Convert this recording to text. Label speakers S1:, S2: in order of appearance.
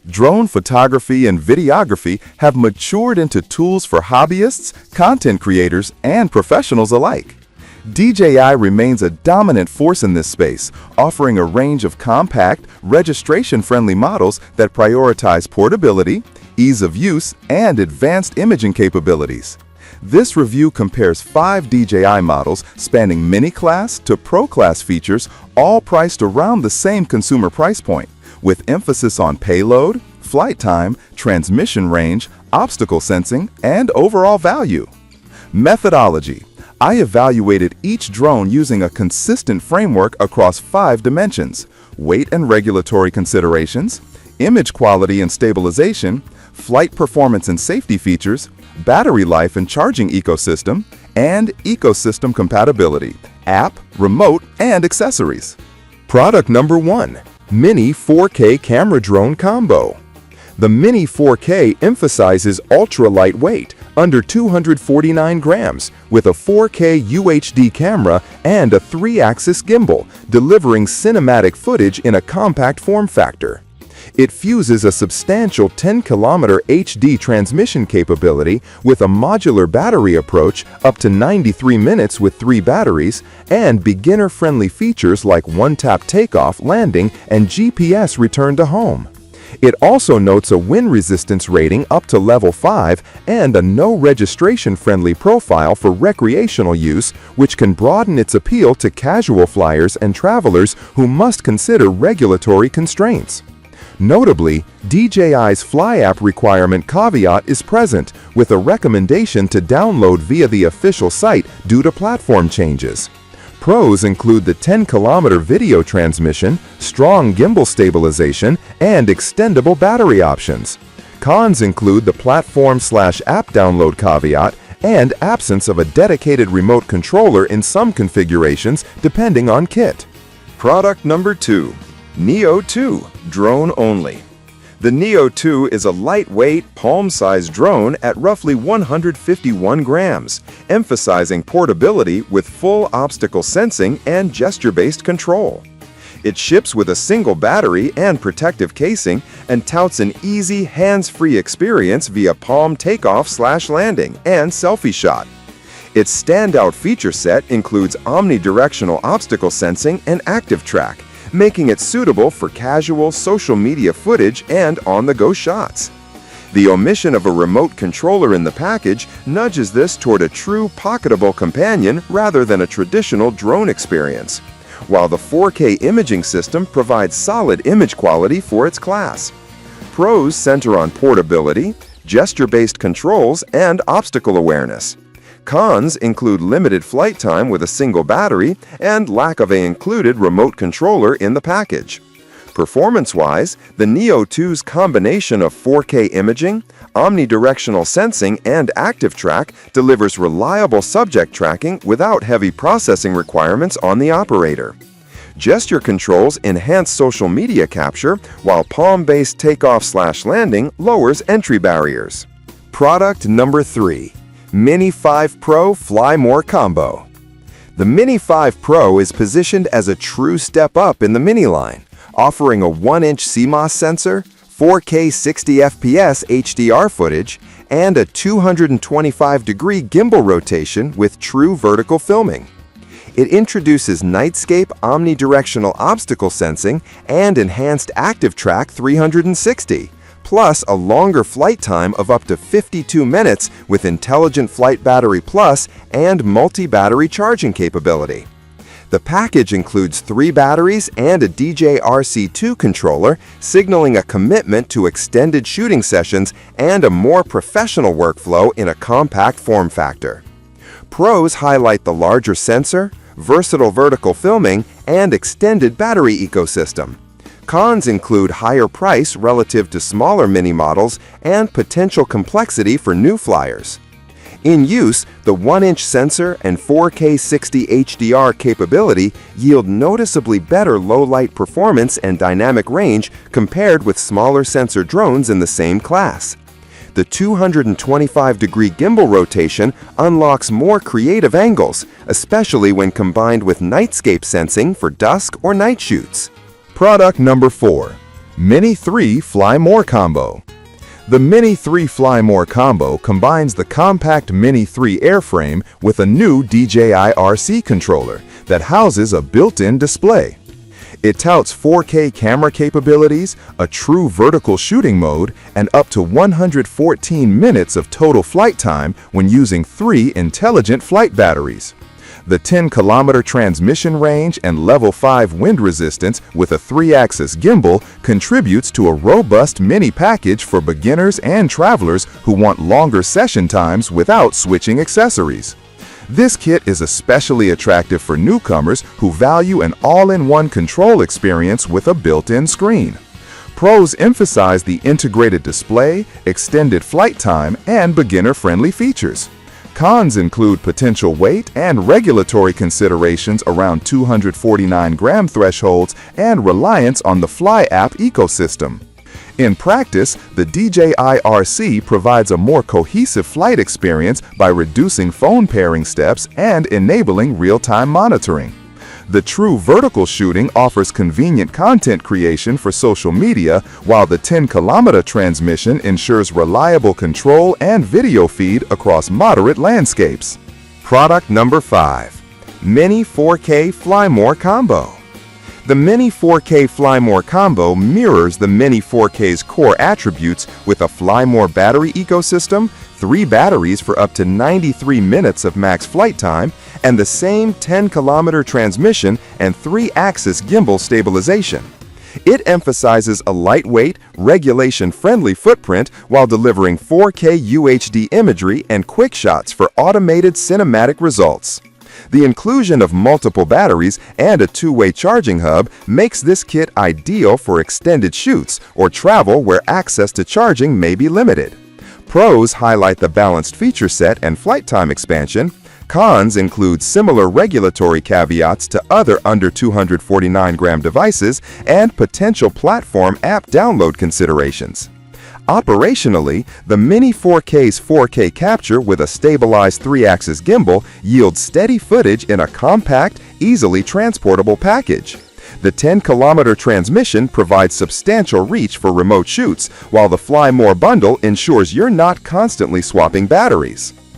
S1: Drone photography and videography have matured into tools for hobbyists, content creators, and professionals alike. DJI remains a dominant force in this space, offering a range of compact, registration-friendly models that prioritize portability, ease of use, and advanced imaging capabilities. This review compares 5 DJI models spanning mini class to pro class features, all priced around the same consumer price point, with emphasis on payload, flight time, transmission range, obstacle sensing, and overall value. Methodology. I evaluated each drone using a consistent framework across 5 dimensions: weight and regulatory considerations, image quality and stabilization, flight performance and safety features, battery life and charging ecosystem, and ecosystem compatibility, app, remote, and accessories. Product number 1. Mini 4K Camera Drone Combo. The Mini 4K emphasizes ultra-lightweight, under 249 grams, with a 4K UHD camera and a 3-axis gimbal, delivering cinematic footage in a compact form factor. It fuses a substantial 10-kilometer HD transmission capability with a modular battery approach up to 93 minutes with 3 batteries, and beginner-friendly features like one-tap takeoff, landing, and GPS return to home. It also notes a wind resistance rating up to level 5 and a no registration-friendly profile for recreational use, which can broaden its appeal to casual flyers and travelers who must consider regulatory constraints. Notably, DJI's Fly app requirement caveat is present, with a recommendation to download via the official site due to platform changes. Pros include the 10-kilometer video transmission, strong gimbal stabilization, and extendable battery options. Cons include the platform/app download caveat and absence of a dedicated remote controller in some configurations depending on kit. Product number 2. Neo 2 Drone Only. The Neo 2 is a lightweight, palm-sized drone at roughly 151 grams, emphasizing portability with full obstacle sensing and gesture-based control. It ships with a single battery and protective casing and touts an easy, hands-free experience via palm takeoff/landing and selfie shot. Its standout feature set includes omnidirectional obstacle sensing and active track, making it suitable for casual social media footage and on-the-go shots. The omission of a remote controller in the package nudges this toward a true pocketable companion rather than a traditional drone experience, while the 4K imaging system provides solid image quality for its class. Pros center on portability, gesture-based controls, and obstacle awareness. Cons include limited flight time with a single battery and lack of an included remote controller in the package. Performance-wise, the Neo 2's combination of 4K imaging, omnidirectional sensing, and active track delivers reliable subject tracking without heavy processing requirements on the operator. Gesture controls enhance social media capture, while palm-based takeoff/landing lowers entry barriers. Product number 3. Mini 5 Pro Fly More Combo. The Mini 5 Pro is positioned as a true step up in the Mini line, offering a 1-inch CMOS sensor, 4K 60 FPS HDR footage, and a 225-degree gimbal rotation with true vertical filming. It introduces Nightscape omnidirectional obstacle sensing and enhanced Active Track 360, plus a longer flight time of up to 52 minutes with Intelligent Flight Battery Plus and multi-battery charging capability. The package includes 3 batteries and a DJI RC2 controller, signaling a commitment to extended shooting sessions and a more professional workflow in a compact form factor. Pros highlight the larger sensor, versatile vertical filming, and extended battery ecosystem. Cons include higher price relative to smaller Mini models and potential complexity for new flyers. In use, the 1-inch sensor and 4K 60 HDR capability yield noticeably better low-light performance and dynamic range compared with smaller sensor drones in the same class. The 225-degree gimbal rotation unlocks more creative angles, especially when combined with Nightscape sensing for dusk or night shoots. Product number 4. Mini 3 Fly More Combo. The Mini 3 Fly More combo combines the compact Mini 3 airframe with a new DJI RC controller that houses a built-in display. It touts 4K camera capabilities, a true vertical shooting mode, and up to 114 minutes of total flight time when using 3 intelligent flight batteries. The 10-kilometer transmission range and level 5 wind resistance with a 3-axis gimbal contributes to a robust mini package for beginners and travelers who want longer session times without switching accessories. This kit is especially attractive for newcomers who value an all-in-one control experience with a built-in screen. Pros emphasize the integrated display, extended flight time, and beginner-friendly features. Cons include potential weight and regulatory considerations around 249-gram thresholds and reliance on the Fly app ecosystem. In practice, the DJI RC provides a more cohesive flight experience by reducing phone pairing steps and enabling real-time monitoring. The true vertical shooting offers convenient content creation for social media, while the 10-kilometer transmission ensures reliable control and video feed across moderate landscapes. Product number 5. Mini 4K Fly More Combo. The Mini 4K Fly More combo mirrors the Mini 4K's core attributes with a Fly More battery ecosystem, 3 batteries for up to 93 minutes of max flight time, and the same 10-kilometer transmission and 3-axis gimbal stabilization. It emphasizes a lightweight, regulation-friendly footprint while delivering 4K UHD imagery and quick shots for automated cinematic results. The inclusion of multiple batteries and a 2-way charging hub makes this kit ideal for extended shoots or travel where access to charging may be limited. Pros highlight the balanced feature set and flight time expansion. Cons include similar regulatory caveats to other under 249-gram devices and potential platform app download considerations. Operationally, the Mini 4K's 4K capture with a stabilized 3-axis gimbal yields steady footage in a compact, easily transportable package. The 10-kilometer transmission provides substantial reach for remote shoots, while the Fly More bundle ensures you're not constantly swapping batteries.